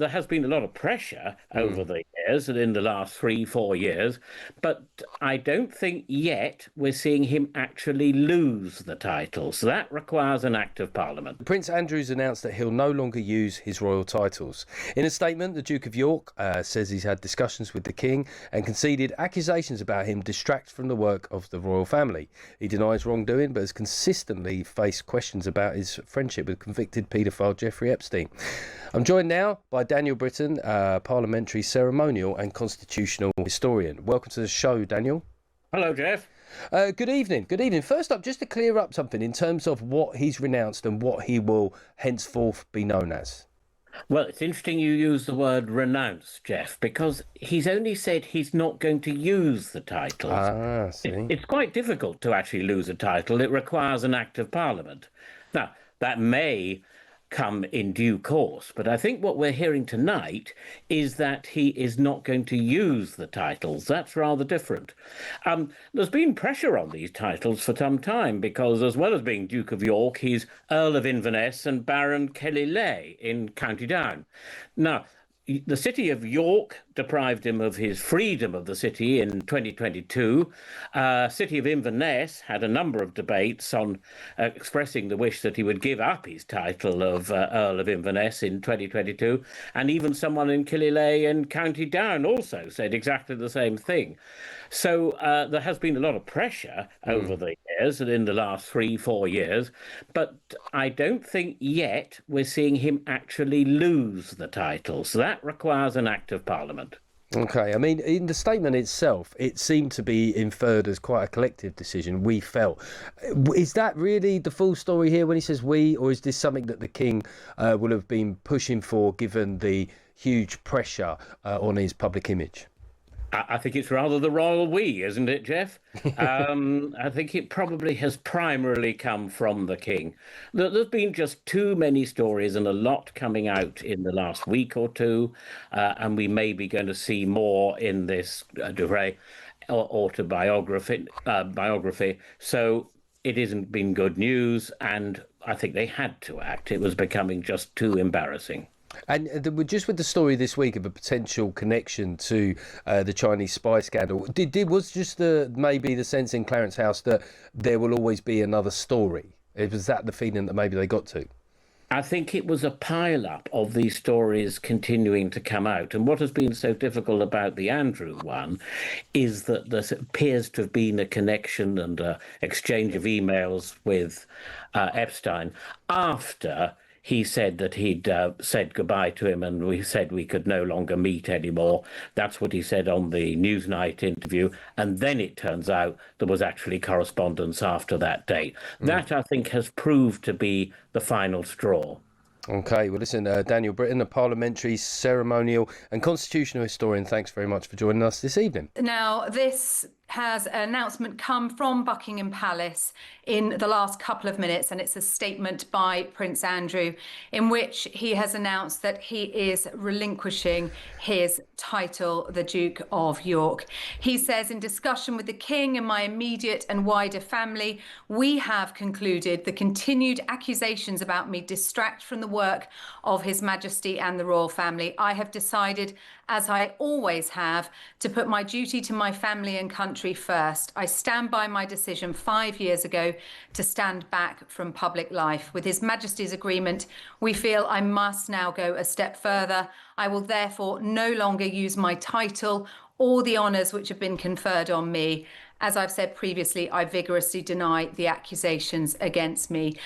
there has been a lot of pressure over the years and in the last 3, 4 years, but I don't think yet we're seeing him actually lose the title. So that requires an act of Parliament. Prince Andrew's announced that he'll no longer use his royal titles. In a statement, the Duke of York says he's had discussions with the King and conceded accusations about him distract from the work of the royal family. He denies wrongdoing, but has consistently faced questions about his friendship with convicted paedophile Jeffrey Epstein. I'm joined now by Daniel Brittain, parliamentary, ceremonial and constitutional historian. Welcome to the show, Daniel. Hello, Jeff. Good evening. Good evening. First up, just to clear up something in terms of what he's renounced and what he will henceforth be known as. Well, it's interesting you use the word renounce, Jeff, because he's only said he's not going to use the titles. See. It's quite difficult to actually lose a title. It requires an act of Parliament. Now, that may come in due course, but I think what we're hearing tonight is that he is not going to use the titles. That's rather different. There's been pressure on these titles for some time because, as well as being Duke of York, he's Earl of Inverness and Baron Kelly-Leigh in County Down. Now, the city of York deprived him of his freedom of the city in 2022. City of Inverness had a number of debates on expressing the wish that he would give up his title of Earl of Inverness in 2022. And even someone in Killyleagh and County Down also said exactly the same thing. So there has been a lot of pressure over the years and in the last 3, 4 years, but I don't think yet we're seeing him actually lose the title. So that requires an act of Parliament. OK, I mean, in the statement itself, it seemed to be inferred as quite a collective decision, we felt. Is that really the full story here when he says we, or is this something that the King will have been pushing for given the huge pressure on his public image? I think it's rather the royal we, isn't it, Jeff? I think it probably has primarily come from the King. There's been just too many stories and a lot coming out in the last week or two, and we may be going to see more in this autobiography. So it hasn't been good news, and I think they had to act. It was becoming just too embarrassing. And just with the story this week of a potential connection to the Chinese spy scandal, was just maybe the sense in Clarence House that there will always be another story? Was that the feeling that maybe they got to? I think it was a pile-up of these stories continuing to come out. And what has been so difficult about the Andrew one is that there appears to have been a connection and an exchange of emails with Epstein after he said that he'd said goodbye to him and we said we could no longer meet anymore. That's what he said on the Newsnight interview. And then it turns out there was actually correspondence after that date. That, I think, has proved to be the final straw. OK, well, listen, Daniel Brittain, a parliamentary, ceremonial and constitutional historian, thanks very much for joining us this evening. Now, this has an announcement come from Buckingham Palace in the last couple of minutes, and it's a statement by Prince Andrew in which he has announced that he is relinquishing his title, the Duke of York. He says, in discussion with the King and my immediate and wider family, we have concluded the continued accusations about me distract from the work of His Majesty and the royal family. I have decided, as I always have, to put my duty to my family and country first. I stand by my decision 5 years ago to stand back from public life. With His Majesty's agreement, we feel I must now go a step further. I will therefore no longer use my title or the honours which have been conferred on me. As I've said previously, I vigorously deny the accusations against me.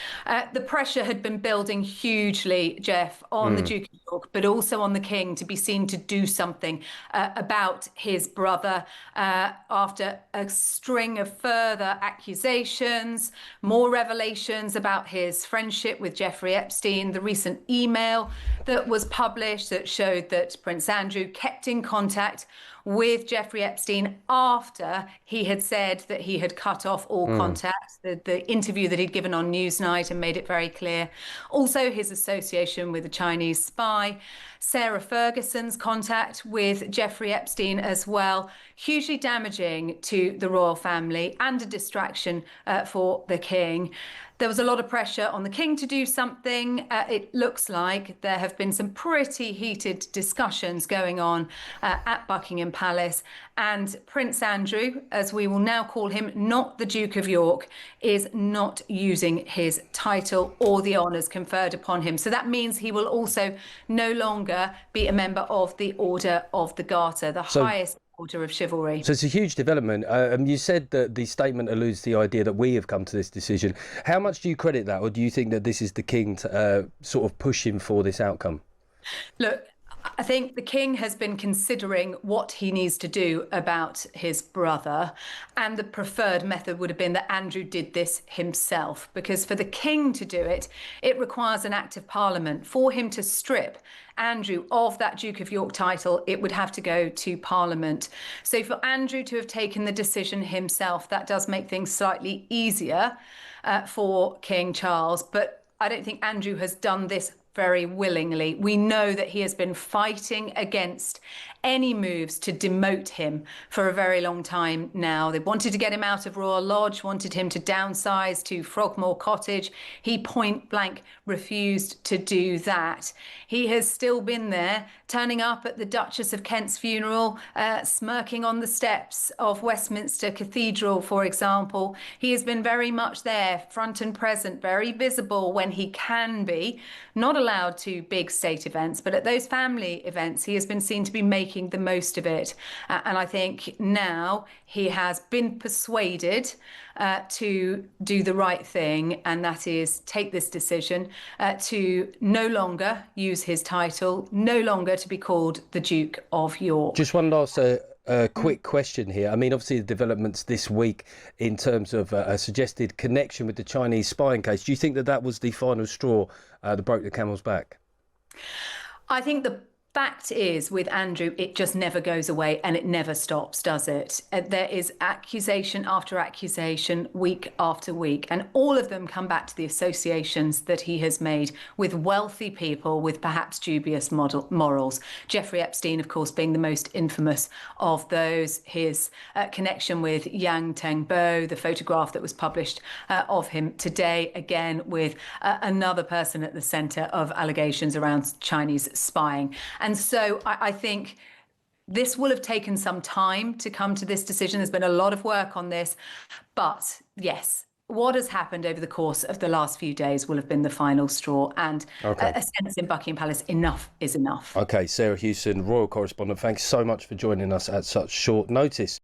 The pressure had been building hugely, Jeff, on the Duke of York, but also on the King to be seen to do something about his brother after a string of further accusations, more revelations about his friendship with Jeffrey Epstein, the recent email that was published that showed that Prince Andrew kept in contact with Jeffrey Epstein after he had said that he had cut off all contact, the interview that he'd given on Newsnight and made it very clear. Also, his association with a Chinese spy, Sarah Ferguson's contact with Jeffrey Epstein as well, hugely damaging to the royal family and a distraction for the King. There was a lot of pressure on the king to do something. It looks like there have been some pretty heated discussions going on at Buckingham Palace. And Prince Andrew, as we will now call him, not the Duke of York, is not using his title or the honours conferred upon him. So that means he will also no longer be a member of the Order of the Garter, the highest order of chivalry. So it's a huge development. You said that the statement alludes to the idea that we have come to this decision. How much do you credit that, or do you think that this is the king to sort of push him for this outcome? Look, I think the king has been considering what he needs to do about his brother, and the preferred method would have been that Andrew did this himself, because for the king to do it, it requires an act of parliament. For him to strip Andrew of that Duke of York title, it would have to go to Parliament. So for Andrew to have taken the decision himself, that does make things slightly easier for King Charles. But I don't think Andrew has done this very willingly. We know that he has been fighting against any moves to demote him for a very long time now. They wanted to get him out of Royal Lodge, wanted him to downsize to Frogmore Cottage. He point blank refused to do that. He has still been there, turning up at the Duchess of Kent's funeral, smirking on the steps of Westminster Cathedral, for example. He has been very much there, front and present, very visible when he can be, not allowed to big state events, but at those family events, he has been seen to be making the most of it. And I think now he has been persuaded to do the right thing, and that is take this decision to no longer use his title, no longer to be called the Duke of York. Just one last quick question here. I mean, obviously the developments this week in terms of a suggested connection with the Chinese spying case, do you think that that was the final straw that broke the camel's back? I think the fact is, with Andrew, it just never goes away and it never stops, does it? There is accusation after accusation, week after week, and all of them come back to the associations that he has made with wealthy people with perhaps dubious morals. Jeffrey Epstein, of course, being the most infamous of those. His connection with Yang Tengbo, the photograph that was published of him today, again with another person at the centre of allegations around Chinese spying. And so I think this will have taken some time to come to this decision. There's been a lot of work on this. But yes, what has happened over the course of the last few days will have been the final straw. And a sense in Buckingham Palace, enough is enough. OK, Sarah Hewson, royal correspondent, thanks so much for joining us at such short notice.